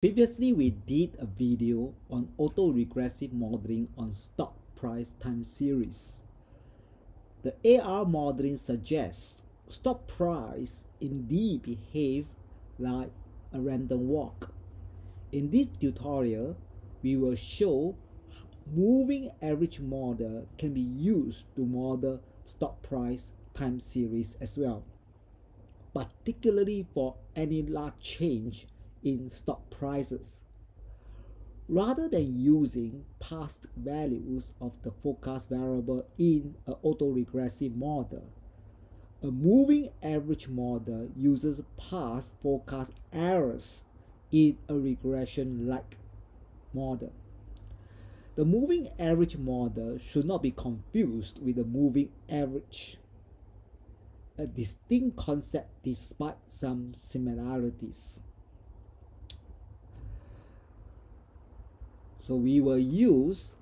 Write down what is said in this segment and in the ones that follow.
Previously, we did a video on autoregressive modeling on stock price time series. The AR modeling suggests stock price indeed behave like a random walk. In this tutorial, we will show moving average model can be used to model stock price time series as well, particularly for any large change in stock prices. Rather than using past values of the forecast variable in an autoregressive model, a moving average model uses past forecast errors in a regression-like model. The moving average model should not be confused with the moving average, a distinct concept despite some similarities. So we will use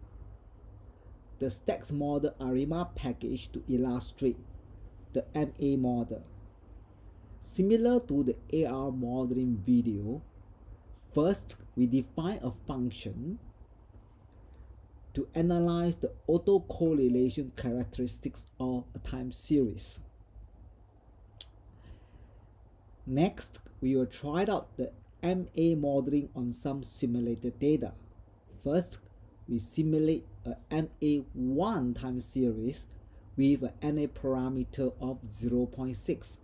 the Stacks Model ARIMA package to illustrate the MA model. Similar to the AR modeling video, first we define a function to analyze the autocorrelation characteristics of a time series. Next, we will try out the MA modeling on some simulated data. First, we simulate a MA1 time series with an NA parameter of 0.6.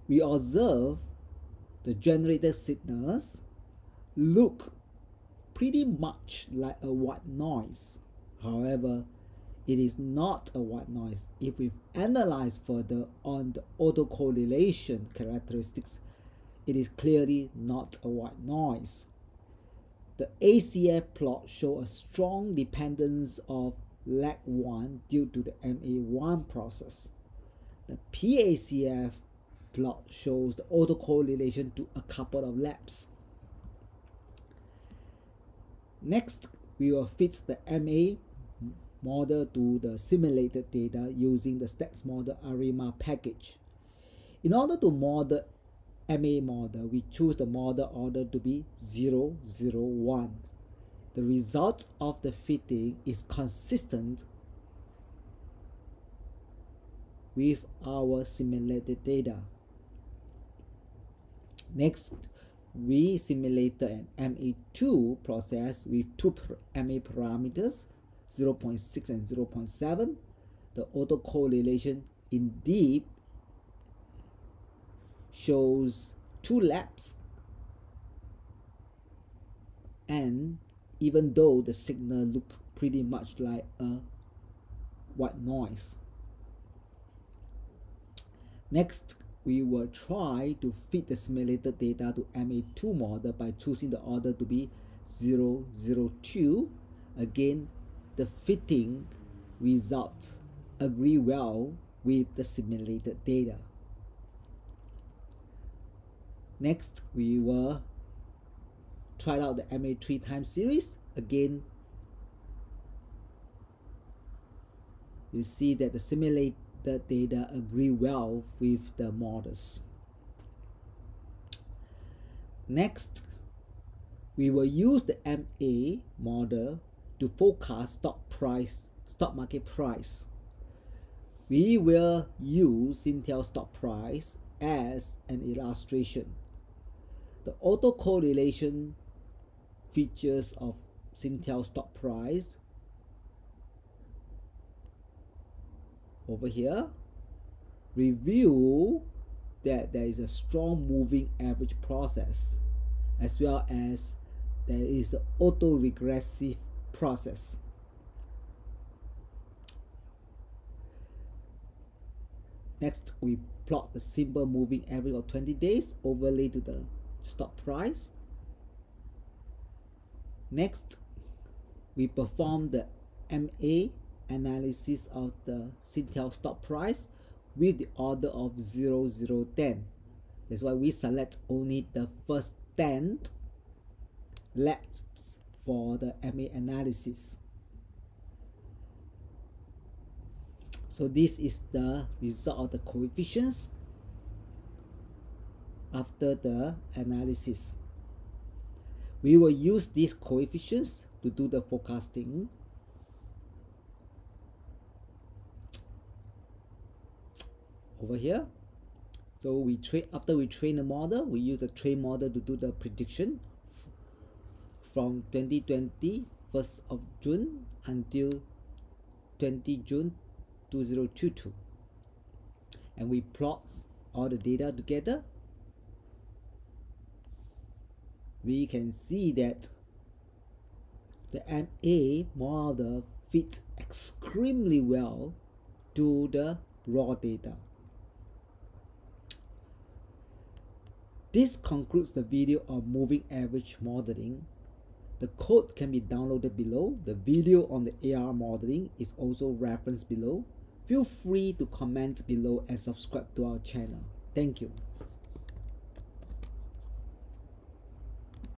We observe the generated signals look pretty much like a white noise. However, it is not a white noise. If we analyze further on the autocorrelation characteristics, it is clearly not a white noise. The ACF plot shows a strong dependence of lag 1 due to the MA1 process. The PACF plot shows the autocorrelation to a couple of laps. Next, we will fit the MA model to the simulated data using the Stacks Model ARIMA package. In order to model MA model, we choose the model order to be 0, 0, 1. The result of the fitting is consistent with our simulated data. Next, we simulated an MA2 process with two MA parameters, 0.6 and 0.7. The autocorrelation indeed shows 2 laps, and even though the signal look pretty much like a white noise. Next, we will try to fit the simulated data to MA2 model by choosing the order to be 0, 0, 2. Again, the fitting results agree well with the simulated data. Next, we will try out the MA3 time series. Again, you see that the simulated data agree well with the models. Next, we will use the MA model to forecast stock market price. We will use Intel stock price as an illustration. The autocorrelation features of Intel stock price over here review that there is a strong moving average process, as well as there is an autoregressive process. Next, we plot the simple moving average of 20 days overlay to the stock price. Next, we perform the MA analysis of the Intel stock price with the order of 0, 0, 10. That's why we select only the first 10 laps for the MA analysis. So this is the result of the coefficients. after the analysis. We will use these coefficients to do the forecasting. Over here, so after we train the model, we use the train model to do the prediction from 2020 1st of June until 20 June 2022, and we plot all the data together. We can see that the MA model fits extremely well to the raw data. This concludes the video on moving average modeling. The code can be downloaded below. The video on the AR modeling is also referenced below. Feel free to comment below and subscribe to our channel. Thank you.